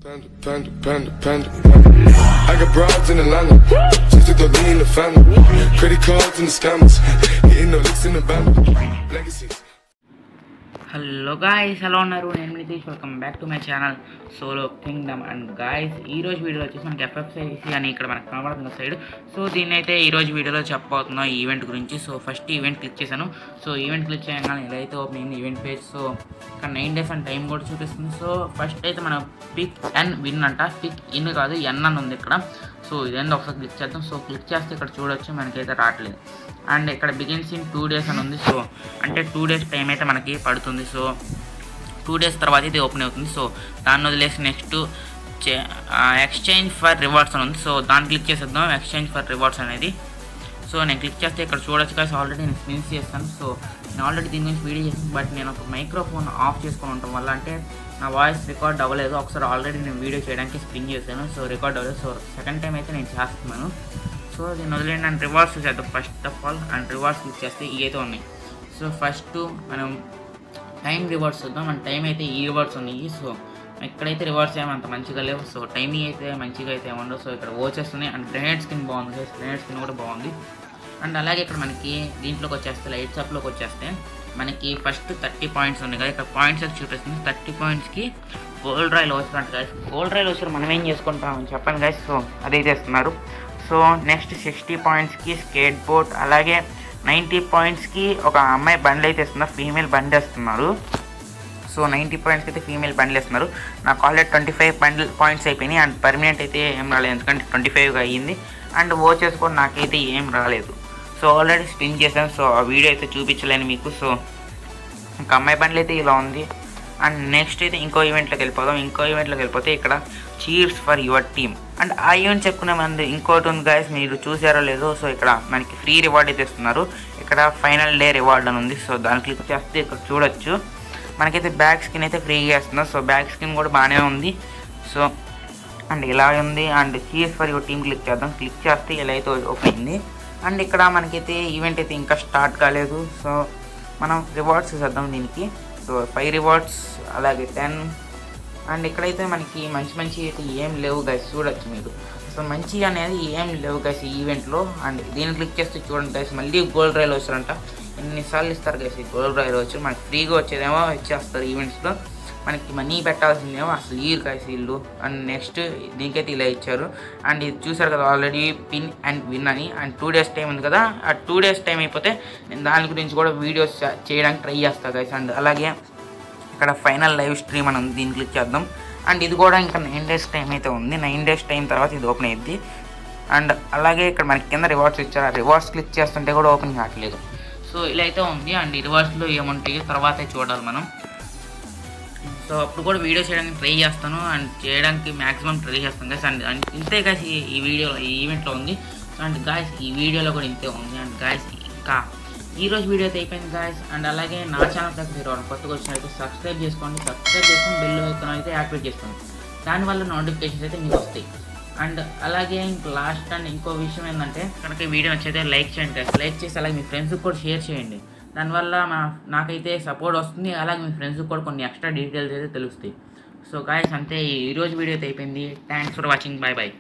Panda. I got broads in Atlanta, just to throw in the family. Credit cards and the scammers, hitting the licks in the band. Legacies. Hello guys, ఎలా ఉన్నారు? నేను Nitish. Welcome back to my channel solo Kingdom. And guys, ఈరోజు వీడియోలో వచ్చేసి మనకి ఎఫ్ఎఫ్సిసి అని ఇక్కడ మనకు కనబడుతున్న సైడ్. సో దీన్ని అయితే ఈరోజు వీడియోలో చెప్పబోతున్నాం ఈ ఈవెంట్ గురించి. సో ఫస్ట్ ఈవెంట్ క్లిక్ చేశాను. సో ఈవెంట్ క్లిక్ చేయగానే ఇలా అయితే ఓపెన్ అయింది ఈవెంట్ పేజ్. సో ఇక్కడ 9 days అని టైం కూడా చూపిస్తుంది. సో ఫస్ట్ అయితే మన పిక్ ఎన్ విన్ అంట. పిక్ ఇన్ కాదు, ఎన్ అని ఉంది ఇక్కడ. సో ఇదేందో ఒకసారి క్లిక్ చేద్దాం. సో క్లిక్ చేస్తే ఇక్కడ చూడొచ్చు మనకైతే రావట్లేదు. అండ్ ఇక్కడ బిగిన్స్ ఇన్ 2 days అని ఉంది. సో అంటే 2 days టైం అయితే మనకి పడుతుంది. సో 2 days తర్వాత ఇది ఓపెన్ అవుతుంది. సో దాన్ని వదిలేసి నెక్స్ట్ ఎక్స్చేంజ్ ఫర్ రివార్డ్స్ అని ఉంది. సో దాన్ని క్లిక్ చేసేద్దాం, ఎక్స్చేంజ్ ఫర్ రివార్డ్స్ అనేది. సో నేను క్లిక్ చేస్తే ఇక్కడ చూడొచ్చు కదా, ఆల్రెడీ నేను స్పిన్ చేస్తాను. సో నేను ఆల్రెడీ దీని గురించి వీడియో చేసాను, బట్ నేను ఒక మైక్రోఫోన్ ఆఫ్ చేసుకొని ఉండటం వల్ల అంటే నా వాయిస్ రికార్డ్ అవ్వలేదు. ఒకసారి ఆల్రెడీ నేను వీడియో చేయడానికి స్పిన్ చేశాను, సో రికార్డ్ అవ్వలేదు. సో సెకండ్ టైం అయితే నేను చేస్తున్నాను. సో దీన్ని వదిలేండి. అండ్ రివార్డ్స్ చేద్దాం first of all. And rewards click చేస్తే ఇవి అయితే ఉన్నాయి. సో ఫస్ట్ మనం టైం రివార్డ్స్ చూద్దాం. అండ్ టైం అయితే ఈ రివార్డ్స్ ఉన్నాయి. సో ఇక్కడైతే రివార్డ్స్ ఏమో అంత మంచిగా లేవు. సో టైమింగ్ అయితే మంచిగా అయితే ఉండవు. సో ఇక్కడ వాచెస్ ఉన్నాయి. అండ్ గ్రెనేడ్ స్కిన్ బాగుంది, గ్రెనేడ్ స్కిన్ కూడా బాగుంది. అండ్ అలాగే ఇక్కడ మనకి దీంట్లోకి వచ్చేస్తే లైట్స్ అప్లోకి వచ్చేస్తే మనకి ఫస్ట్ 30 పాయింట్స్ ఉన్నాయి కదా, ఇక్కడ పాయింట్స్ అయితే చూపిస్తుంది. 30 పాయింట్స్కి గోల్డ్ రాయల్ వచ్చర్ అంట గాయస్. గోల్డ్ రాయల్ వచ్చర్ మనం ఏం చేసుకుంటామని చెప్పండి గాయస్. సో అదైతే ఇస్తున్నారు. సో నెక్స్ట్ 60 పాయింట్స్కి స్కేట్ బోర్డ్, అలాగే 90 పాయింట్స్కి ఒక అమ్మాయి బండ్లు అయితే ఇస్తున్నారు, ఫీమేల్ బండి వేస్తున్నారు. సో 90 పాయింట్స్కి అయితే ఫీమేల్ బండ్లు ఇస్తున్నారు. నాకు ఆల్రెడీ 25 పాయింట్స్ అయిపోయినాయి. అండ్ పర్మనెంట్ అయితే ఏం రాలేదు, ఎందుకంటే 25గా అయ్యింది. అండ్ వాచెస్ కూడా నాకైతే ఏం రాలేదు. సో ఆల్రెడీ స్పిన్ చేశాను. సో ఆ వీడియో అయితే చూపించలేను మీకు. సో ఇంకా అమ్మాయి బండ్లు అయితే ఇలా ఉంది. అండ్ నెక్స్ట్ అయితే ఇంకో ఈవెంట్లోకి వెళ్ళిపోదాం. ఇంకో ఈవెంట్లోకి వెళ్ళిపోతే ఇక్కడ cheers for your team. And ఆ ఈవెంట్ చెప్పుకునే మంది ఇంకోటి ఉంది గాయస్, మీరు చూసారో లేదో. సో ఇక్కడ మనకి ఫ్రీ రివార్డ్ అయితే ఇస్తున్నారు. ఇక్కడ ఫైనల్ డే రివార్డ్ అని ఉంది. సో దాన్ని క్లిక్ చేస్తే ఇక్కడ చూడొచ్చు మనకైతే బ్యాక్ స్కిన్ అయితే ఫ్రీగా ఇస్తున్నారు. సో బ్యాక్ స్కిన్ కూడా బాగానే ఉంది. సో అండ్ ఇలా ఉంది. And cheers for your team click చేద్దాం. క్లిక్ చేస్తే ఇలా అయితే ఓపెన్ అయింది. అండ్ ఇక్కడ మనకైతే ఈవెంట్ అయితే ఇంకా స్టార్ట్ కాలేదు. సో మనం రివార్డ్స్ చేద్దాం దీనికి. సో 5 రివార్డ్స్, అలాగే 10. అండ్ ఇక్కడైతే మనకి మంచి అయితే ఏం లేవు గైస్, చూడొచ్చు మీరు. సో మంచి అనేది ఏం లేవు గైస్ ఈ ఈవెంట్లో. అండ్ దీన్ని క్లిక్ చేస్తే చూడండి గైస్, మళ్ళీ గోల్డ్ రాయల్ వచ్చారంట. ఎన్నిసార్లు ఇస్తారు గైస్ ఈ గోల్డ్ రాయల్ వచ్చి. మనకి ఫ్రీగా వచ్చేదేమో ఇచ్చేస్తారు ఈవెంట్స్లో, మనకి మనీ పెట్టాల్సిందేమో అసలు ఈ గైస్ వీళ్ళు. అండ్ నెక్స్ట్ దీనికైతే ఇలా ఇచ్చారు. అండ్ ఇది చూసారు కదా ఆల్రెడీ పిన్ అండ్ విన్ అని. అండ్ 2 days టైం ఉంది కదా, ఆ 2 days టైం అయిపోతే నేను దాని గురించి కూడా వీడియోస్ చేయడానికి ట్రై చేస్తాను గైస్. అండ్ అలాగే ఇక్కడ ఫైనల్ లైవ్ స్ట్రీమ్ అని ఉంది, దీన్ని క్లిక్ చేద్దాం. అండ్ ఇది కూడా ఇంకా 9 days టైం అయితే ఉంది. 9 days టైం తర్వాత ఇది ఓపెన్ అయ్యిద్ది. అండ్ అలాగే ఇక్కడ మనకి కింద రివార్డ్స్ ఇచ్చారు, ఆ రివార్డ్స్ క్లిక్ చేస్తుంటే కూడా ఓపెన్ కావట్లేదు. సో ఇలా అయితే ఉంది. అండ్ ఈ రివార్డ్స్లో ఏముంటాయో తర్వాతే చూడాలి మనం. సో అప్పుడు కూడా వీడియో చేయడానికి ట్రై చేస్తాను, అండ్ చేయడానికి మ్యాక్సిమం ట్రై చేస్తాను గైస్. అండ్ ఇంతే గైస్ ఈ వీడియోలో, ఈ ఈవెంట్లో ఉంది. అండ్ గాయస్ ఈ వీడియోలో కూడా ఇంతే ఉంది. అండ్ గాయస్ ఇంకా ఈరోజు వీడియో అయితే అయిపోయింది గాయస్. అండ్ అలాగే నా ఛానల్ దగ్గర మీరు కొత్తగా వచ్చినట్టు సబ్స్క్రైబ్ చేసుకోండి, బెల్ ఐకాన్ అయితే యాక్టివేట్ చేసుకోండి. దానివల్ల నోటిఫికేషన్స్ అయితే మీకు వస్తాయి. అండ్ అలాగే ఇంక లాస్ట్ అండ్ ఇంకో విషయం ఏంటంటే, కనుక వీడియో నచ్చితే లైక్ చేయండి గైస్. లైక్ చేసి అలాగే మీ ఫ్రెండ్స్కి కూడా షేర్ చేయండి. దానివల్ల నాకైతే సపోర్ట్ వస్తుంది, అలాగే మీ ఫ్రెండ్స్కి కూడా కొన్ని ఎక్స్ట్రా డీటెయిల్స్ అయితే తెలుస్తాయి. సో గాయస్ అంతే, ఈరోజు వీడియో అయితే అయిపోయింది. Thanks for watching. Bye bye.